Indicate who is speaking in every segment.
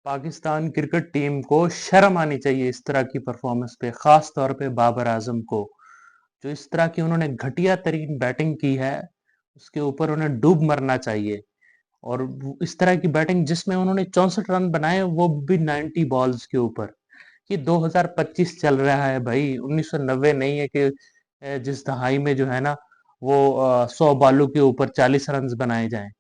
Speaker 1: Pakistan cricket team को शर्म आनी चाहिए इस तरह की परफॉर्मेंस पे, खास तौर पे बाबर आजम को। जो इस तरह की उन्होंने घटिया तरीन बैटिंग की है, उसके ऊपर उन्हें डूब मरना चाहिए। और इस तरह की बैटिंग जिसमें उन्होंने 64 रन बनाए, वो भी 90 बॉल्स के ऊपर। ये 2025 चल रहा है भाई, 1990 नहीं है कि जिस दहाई में जो है ना वो 100 बालू के ऊपर 40 रन बनाए जाएं।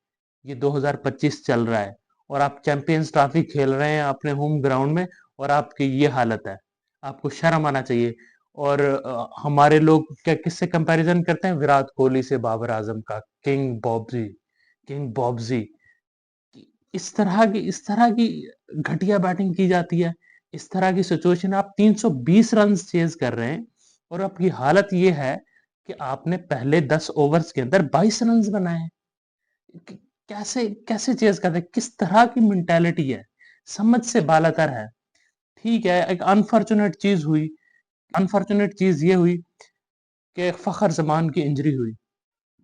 Speaker 1: ये 2025 चल रहा है और आप चैंपियंस ट्रॉफी खेल रहे हैं अपने होम ग्राउंड में, और आपकी ये हालत है। आपको शर्म आना चाहिए। और हमारे लोग क्या किससे कंपैरिजन करते हैं? विराट कोहली से, बाबर आजम का, किंग बॉब्जी। इस तरह की घटिया बैटिंग की जाती है। इस तरह की सिचुएशन, आप 320 रन चेज कर रहे हैं और आपकी हालत ये है कि आपने पहले 10 ओवर्स के अंदर 22 रन बनाए। क- कैसे कैसे चेज करते हैं? किस तरह की मेंटेलिटी है? समझ से बालातर है। ठीक है, एक अनफॉर्चुनेट चीज ये हुई कि फखर जमान की इंजरी हुई।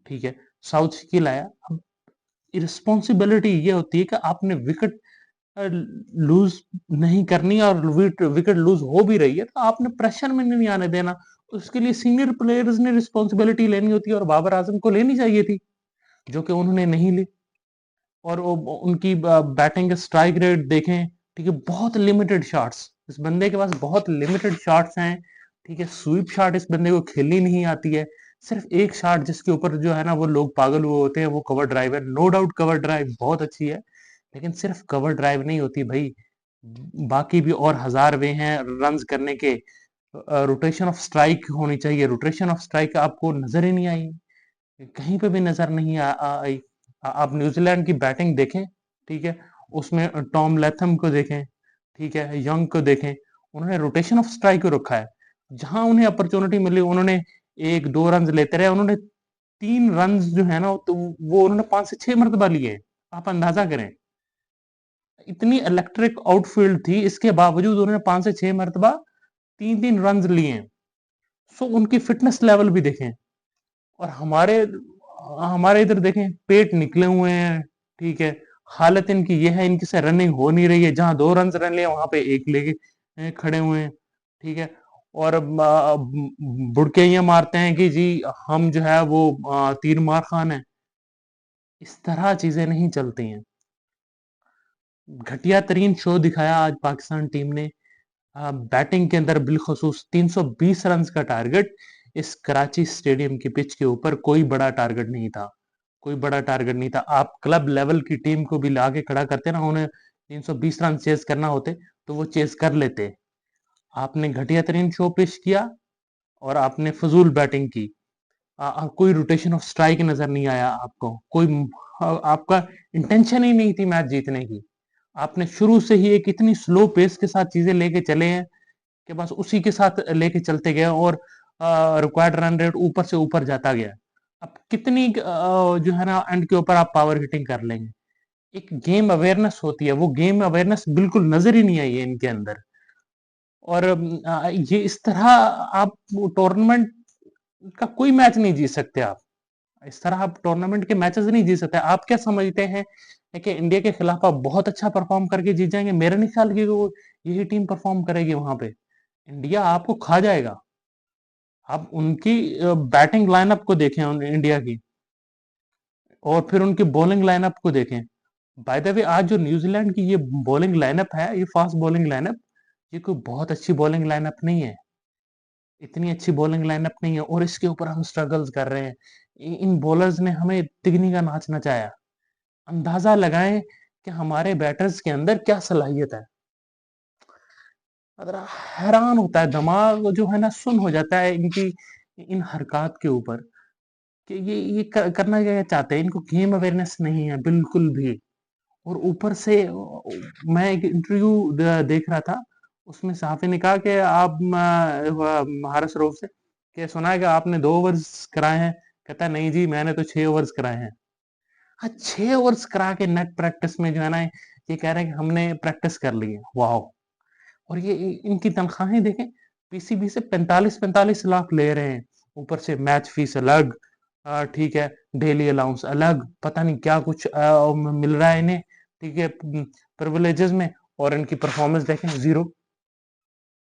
Speaker 1: ठीक है, साउथ की लाया। अब रिस्पॉन्सिबिलिटी ये होती है कि आपने विकेट लूज नहीं करनी, और विकेट लूज हो भी रही है तो आपने प्रेशर में नहीं आने देना। उसके लिए सीनियर प्लेयर्स ने रिस्पॉन्सिबिलिटी लेनी होती है, और बाबर आजम को लेनी चाहिए थी, जो कि उन्होंने नहीं ली। और उनकी बैटिंग स्ट्राइक रेट देखें, ठीक है, बहुत लिमिटेड शॉट्स इस बंदे के पास, बहुत लिमिटेड शॉट्स हैं। ठीक है, स्वीप शॉट इस बंदे को खेलनी नहीं आती है। सिर्फ एक शॉट जिसके ऊपर जो है ना वो लोग पागल हुए होते हैं, वो कवर ड्राइव है। नो डाउट कवर ड्राइव बहुत अच्छी है, लेकिन सिर्फ कवर ड्राइव नहीं होती भाई। बाकी भी और हजार वे हैं रन्स करने के। रोटेशन ऑफ स्ट्राइक होनी चाहिए। रोटेशन ऑफ स्ट्राइक आपको नजर ही नहीं आई, कहीं पे भी नजर नहीं आई। आप न्यूजीलैंड की बैटिंग देखें, ठीक है, उसमें टॉम लैथम को देखें, ठीक है, यंग को देखें। उन्होंने रोटेशन ऑफ स्ट्राइक को रखा है। जहां उन्हें अपॉर्चुनिटी मिली, उन्होंने एक दो रन लेते रहे। उन्होंने 3 रन जो है ना, तो वो उन्होंने 5 से 6 मरतबा लिए। आप अंदाजा करें, इतनी इलेक्ट्रिक आउटफील्ड थी, इसके बावजूद उन्होंने 5 से 6 मरतबा 3-3 रन लिए। सो उनकी फिटनेस लेवल भी देखें। और हमारे हमारे इधर देखें, पेट निकले हुए हैं। ठीक है, हालत इनकी ये है, इनकी से रनिंग हो नहीं रही है। जहां 2 रन रन लिया, वहां पे एक लेके खड़े हुए हैं। ठीक है, और बुड़के ये मारते हैं कि जी हम जो है वो तीर मार खान है। इस तरह चीजें नहीं चलती हैं। घटिया तरीन शो दिखाया आज पाकिस्तान टीम ने। बैटिंग के अंदर बिलखसूस 320 रन का टारगेट, इस कराची स्टेडियम की पिच के ऊपर कोई बड़ा टारगेट नहीं था। कोई बड़ा टारगेट नहीं था। आप क्लब लेवल की टीम को भी लाके खड़ा करते ना, उन्हें 320 रन चेस करना होते तो वो चेस कर लेते। आपने घटिया तरीन शो पेश किया और आपने फजूल बैटिंग की। कोई रोटेशन ऑफ स्ट्राइक नजर नहीं आया आपको। आपका इंटेंशन ही नहीं थी मैच जीतने की। आपने शुरू से ही एक इतनी स्लो पेस के साथ चीजें लेके चले हैं कि बस उसी के साथ लेके चलते गए, और रिक्वायर्ड रन रेट ऊपर से ऊपर जाता गया। अब कितनी जो है ना एंड के ऊपर आप पावर हिटिंग कर लेंगे? एक गेम अवेयरनेस होती है, वो गेम अवेयरनेस बिल्कुल नजर ही नहीं आई है इनके अंदर। और ये इस तरह आप टूर्नामेंट का कोई मैच नहीं जीत सकते। आप इस तरह आप टूर्नामेंट के मैचेस नहीं जीत सकते। आप क्या समझते हैं कि इंडिया के खिलाफ आप बहुत अच्छा परफॉर्म करके जीत जाएंगे? मेरा नहीं ख्याल कि वो यही टीम परफॉर्म करेगी वहां पे। इंडिया आपको खा जाएगा। आप उनकी बैटिंग लाइनअप को देखें, इंडिया की, और फिर उनकी बॉलिंग लाइनअप को देखें। बाय द वे, आज जो न्यूजीलैंड की ये बॉलिंग लाइनअप है, ये फास्ट बॉलिंग लाइनअप, ये कोई बहुत अच्छी बॉलिंग लाइनअप नहीं है। इतनी अच्छी बॉलिंग लाइनअप नहीं है, और इसके ऊपर हम स्ट्रगल्स कर रहे हैं। इन बॉलर्स ने हमें तिगनी का नाच नचाया। अंदाजा लगाएं कि हमारे बैटर्स के अंदर क्या सलाहियत है। अगर हैरान होता है, दिमाग जो है ना सुन हो जाता है इनकी इन हरकत के ऊपर, कि ये करना क्या चाहते हैं। इनको गेम अवेयरनेस नहीं है बिल्कुल भी। और ऊपर से मैं एक इंटरव्यू देख रहा था, उसमें सहाफी ने कहा कि आप हारिस रऊफ से, कि सुना है कि आपने 2 ओवर्स कराए हैं? कहता है नहीं जी, मैंने तो 6 ओवर्स कराए हैं। हाँ, 6 ओवर्स करा के नेट प्रैक्टिस में जो है ना, ये कह रहे हैं कि हमने प्रैक्टिस कर ली है। वाह! और ये इनकी तनख्वाहें देखें, पीसीबी से 45-45 लाख ले रहे हैं। ऊपर से मैच फीस अलग, ठीक है, डेली अलाउंस अलग, पता नहीं क्या कुछ मिल रहा है इन्हें। ठीक है, प्रिविलेजेस में। और इनकी परफॉर्मेंस देखें, 0।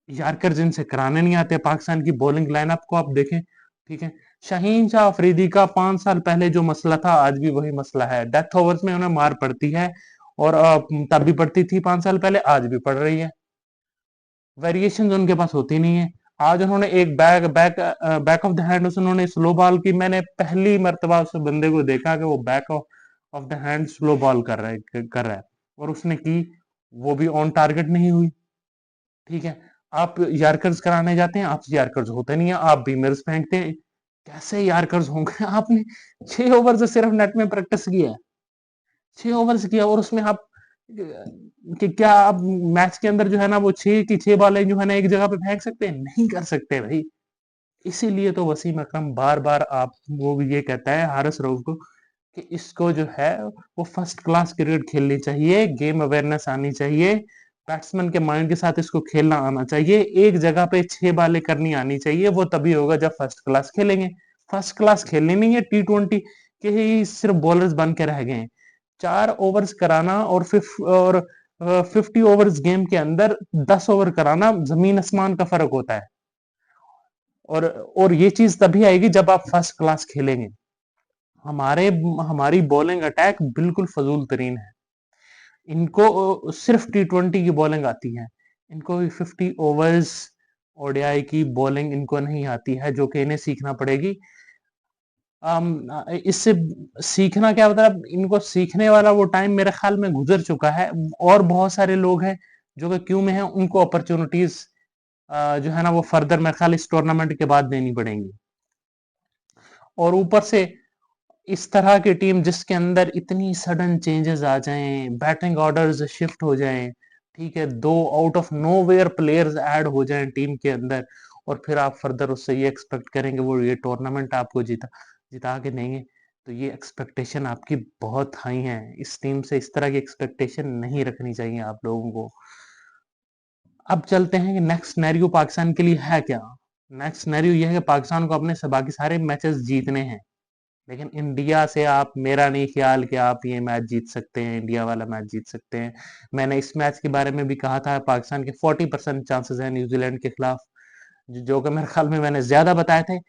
Speaker 1: यार्कर जिनसे कराने नहीं आते। पाकिस्तान की बॉलिंग लाइनअप को आप देखें, ठीक है। शाहीन शाह अफरीदी का 5 साल पहले जो मसला था, आज भी वही मसला है। डेथ ओवर्स में उन्हें मार पड़ती है, और तब भी पड़ती थी 5 साल पहले, आज भी पड़ रही है। वेरिएशन उनके पास होती नहीं है। आज उन्होंने एक बैक ऑफ द हैंड उन्होंने स्लो बॉल की। मैंने पहली मर्तबा उस बंदे को देखा कि वो back of the hand slow ball कर रहा है, और उसने की, वो भी ऑन टारगेट नहीं हुई, ठीक है। आप यार्कर्स कराने जाते हैं, आपसे यार्कर्स होते नहीं है, आप बीमर्स फेंकते हैं। कैसे यार्कर्स होंगे? आपने 6 ओवर से सिर्फ नेट में प्रैक्टिस किया है, 6 ओवर्स किया, और उसमें आप कि क्या आप मैच के अंदर जो है ना, वो 6 की 6 बॉलें जो है ना एक जगह पे फेंक सकते हैं? नहीं कर सकते भाई। इसीलिए तो वसीम अकरम बार बार आप वो भी ये कहता है हारिस रऊफ को कि इसको जो है वो फर्स्ट क्लास क्रिकेट खेलनी चाहिए, गेम अवेयरनेस आनी चाहिए, बैट्समैन के माइंड के साथ इसको खेलना आना चाहिए, एक जगह पे 6 बालें करनी आनी चाहिए। वो तभी होगा जब फर्स्ट क्लास खेलेंगे। फर्स्ट क्लास खेलनी नहीं है, T20 के ही सिर्फ बॉलर्स बन के रह गए हैं। 4 ओवर्स कराना और 50 ओवर्स गेम के अंदर 10 ओवर कराना, जमीन आसमान का फर्क होता है। और ये चीज तभी आएगी जब आप फर्स्ट क्लास खेलेंगे। हमारे हमारी बॉलिंग अटैक बिल्कुल फजूल तरीन है। इनको सिर्फ T20 की बॉलिंग आती है, इनको 50 ओवर्स ओडीआई की बॉलिंग इनको नहीं आती है, जो कि इन्हें सीखना पड़ेगी। इससे सीखना क्या मतलब, इनको सीखने वाला वो टाइम मेरे ख्याल में गुजर चुका है। और बहुत सारे लोग हैं जो कि क्यू में हैं, उनको अपॉर्चुनिटीज जो है ना वो फर्दर मेरे ख्याल इस टूर्नामेंट के बाद देनी पड़ेंगी। और ऊपर से इस तरह की टीम जिसके अंदर इतनी सडन चेंजेस आ जाएं, बैटिंग ऑर्डर्स शिफ्ट हो जाएं, ठीक है, 2 out of nowhere players add हो जाएं टीम के अंदर, और फिर आप फर्दर उससे ये एक्सपेक्ट करेंगे वो ये टूर्नामेंट आपको जिता के देंगे, तो ये एक्सपेक्टेशन आपकी बहुत हाई है। इस टीम से इस तरह की एक्सपेक्टेशन नहीं रखनी चाहिए आप लोगों को। अब चलते हैं कि नेक्स्ट सिनेरियो पाकिस्तान के लिए है क्या। नेक्स्ट सिनेरियो ये है कि पाकिस्तान को अपने बाकी सारे मैचेस जीतने हैं, लेकिन इंडिया से आप, मेरा नहीं ख्याल कि आप ये मैच जीत सकते हैं, इंडिया वाला मैच जीत सकते हैं। मैंने इस मैच के बारे में भी कहा था, पाकिस्तान के 40% चांसेस हैं न्यूजीलैंड के खिलाफ, जो कि मेरे ख्याल में मैंने ज्यादा बताए थे।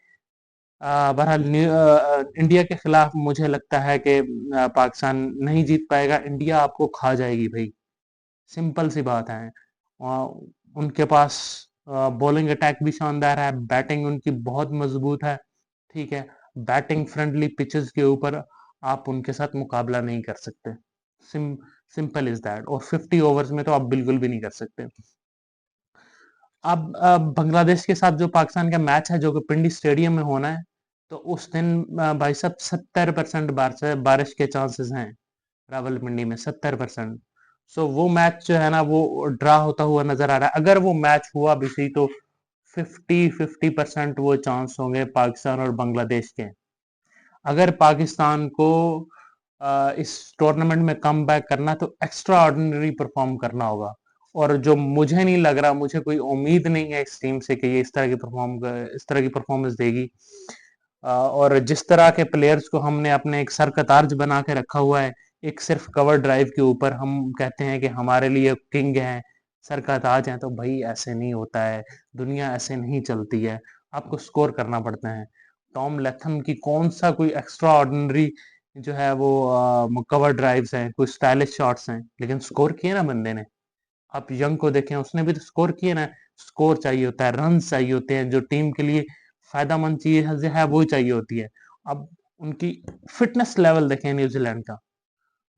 Speaker 1: बहरहाल इंडिया के खिलाफ मुझे लगता है कि पाकिस्तान नहीं जीत पाएगा, इंडिया आपको खा जाएगी भाई। सिंपल सी बात है। उनके पास बॉलिंग अटैक भी शानदार है, बैटिंग उनकी बहुत मजबूत है, ठीक है। बैटिंग फ्रेंडली पिचेस के ऊपर आप उनके साथ मुकाबला नहीं कर सकते। SIM simple is that. और 50 ओवर्स में तो आप बिल्कुल भी नहीं कर सकते। अब बांग्लादेश के साथ जो पाकिस्तान का मैच है, जो कि पिंडी स्टेडियम में होना है, तो उस दिन भाई साहब 70% बारिश के चांसेस हैं रावलपिंडी में, 70%। सो वो मैच जो है ना वो ड्रा होता हुआ नजर आ रहा है। अगर वो मैच हुआ भी सही, तो 50% वो चांस होंगे पाकिस्तान और बांग्लादेश के। अगर पाकिस्तान को इस टूर्नामेंट में कम बैक करना, तो एक्स्ट्रा ऑर्डिनरी परफॉर्म करना होगा। और जो मुझे नहीं लग रहा, मुझे कोई उम्मीद नहीं है इस टीम से कि ये इस तरह की परफॉर्मेंस देगी। और जिस तरह के प्लेयर्स को हमने अपने एक सर का ताज बना के रखा हुआ है, एक सिर्फ कवर ड्राइव के ऊपर हम कहते हैं कि हमारे लिए किंग है, सर का ताज है, तो भाई ऐसे नहीं होता है, दुनिया ऐसे नहीं चलती है। आपको स्कोर करना पड़ता है। टॉम लेथम की कौन सा कोई एक्स्ट्रा ऑर्डिनरी जो है वो कवर ड्राइव्स हैं, कोई स्टाइलिश शॉट्स हैं, लेकिन स्कोर किए ना बंदे ने। आप यंग को देखें, उसने भी तो स्कोर किए ना। स्कोर चाहिए होता है, रन चाहिए होते हैं, जो टीम के लिए फायदेमंद चीज है वो चाहिए होती है। अब उनकी फिटनेस लेवल देखें न्यूजीलैंड का,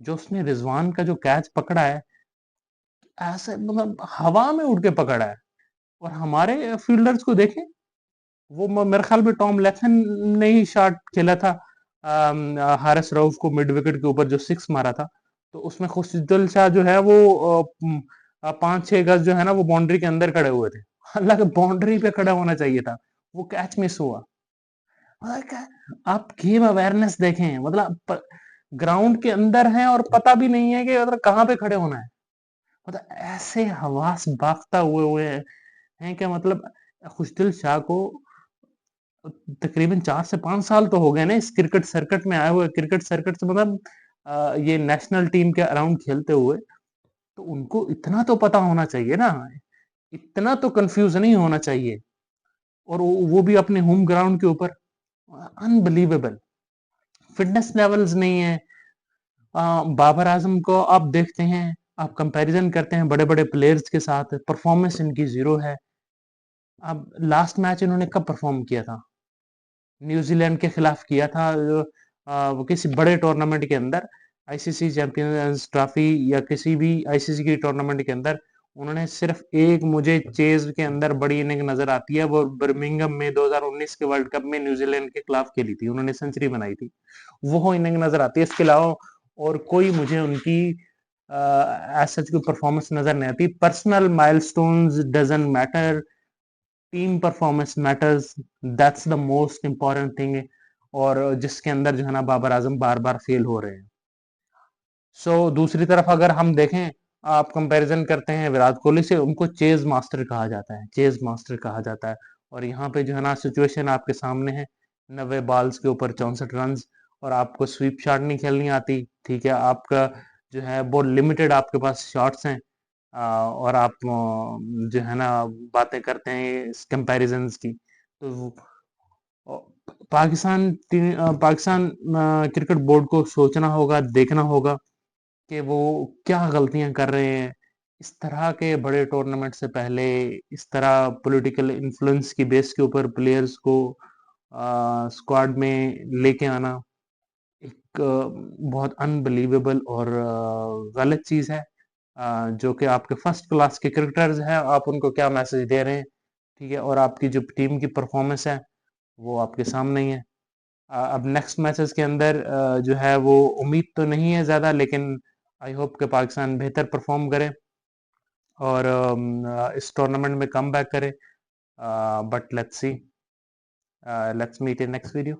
Speaker 1: जो उसने रिजवान का जो कैच पकड़ा है, ऐसे मतलब हवा में उड़ के पकड़ा है। और हमारे फील्डर्स को देखें, वो मेरे ख्याल में टॉम लेथन ने ही शॉट खेला था हारिस रऊफ को मिड विकेट के ऊपर जो 6 मारा था। तो उसमें खुशदिल शाह जो है वो 5-6 गज जो है ना वो बाउंड्री के अंदर खड़े हुए थे। हालांकि बाउंड्री पे खड़ा होना चाहिए था, वो कैच मिस हुआ। आप गेम अवेयरनेस देखें, मतलब ग्राउंड के अंदर हैं और पता भी नहीं है कि मतलब कहाँ पे खड़े होना है। मतलब ऐसे हवास बागता हुए हैं कि मतलब खुशदिल शाह को तकरीबन 4 से 5 साल तो हो गए ना इस क्रिकेट सर्किट में आए हुए, क्रिकेट सर्किट से मतलब ये नेशनल टीम के अराउंड खेलते हुए। तो उनको इतना तो पता होना चाहिए ना, इतना तो कंफ्यूज नहीं होना चाहिए। और वो भी अपने होम ग्राउंड के ऊपर, अनबिलीवेबल। फिटनेस लेवल्स नहीं है। बाबर आजम को आप देखते हैं, आप कंपैरिजन करते हैं बड़े बड़े प्लेयर्स के साथ, परफॉर्मेंस इनकी जीरो है। अब लास्ट मैच इन्होंने कब परफॉर्म किया था? न्यूजीलैंड के खिलाफ किया था, वो किसी बड़े टूर्नामेंट के अंदर, आईसीसी चैंपियंस ट्रॉफी या किसी भी आईसीसी की टूर्नामेंट के अंदर। उन्होंने सिर्फ एक, मुझे चेज के अंदर बड़ी इनिंग नजर आती है, वो बर्मिंघम में 2019 के वर्ल्ड कप में न्यूजीलैंड के खिलाफ खेली थी, उन्होंने सेंचुरी बनाई थी, वो इनिंग नजर आती है। इसके अलावा और कोई मुझे उनकी एज सच कोई परफॉर्मेंस नजर नहीं आती। Personal milestones doesn't matter, team performance matters, that's the most important thing. और जिसके अंदर जो है ना बाबर आजम बार बार फेल हो रहे हैं। दूसरी तरफ अगर हम देखें, आप कंपैरिजन करते हैं विराट कोहली से, उनको चेज मास्टर कहा जाता है, चेज मास्टर कहा जाता है। और यहाँ पे जो है ना सिचुएशन आपके सामने है, 90 बॉल्स के ऊपर 64 रन, और आपको स्वीप शॉट नहीं खेलनी आती, ठीक है, आपका जो है बहुत लिमिटेड आपके पास शॉट्स हैं। और आप जो है ना बातें करते हैं कंपैरिजन्स की। तो पाकिस्तान क्रिकेट बोर्ड को सोचना होगा, देखना होगा कि वो क्या गलतियां कर रहे हैं। इस तरह के बड़े टूर्नामेंट से पहले इस तरह पॉलिटिकल इन्फ्लुएंस की बेस के ऊपर प्लेयर्स को स्क्वाड में लेके आना एक बहुत अनबिलीवेबल और गलत चीज़ है। जो कि आपके फर्स्ट क्लास के क्रिकेटर्स हैं, आप उनको क्या मैसेज दे रहे हैं, ठीक है, और आपकी जो टीम की परफॉर्मेंस है वो आपके सामने ही है। अब नेक्स्ट मैचेस के अंदर जो है वो उम्मीद तो नहीं है ज़्यादा, लेकिन आई होप कि पाकिस्तान बेहतर परफॉर्म करे और इस टूर्नामेंट में कम बैक करे। But let's see, let's meet in next video.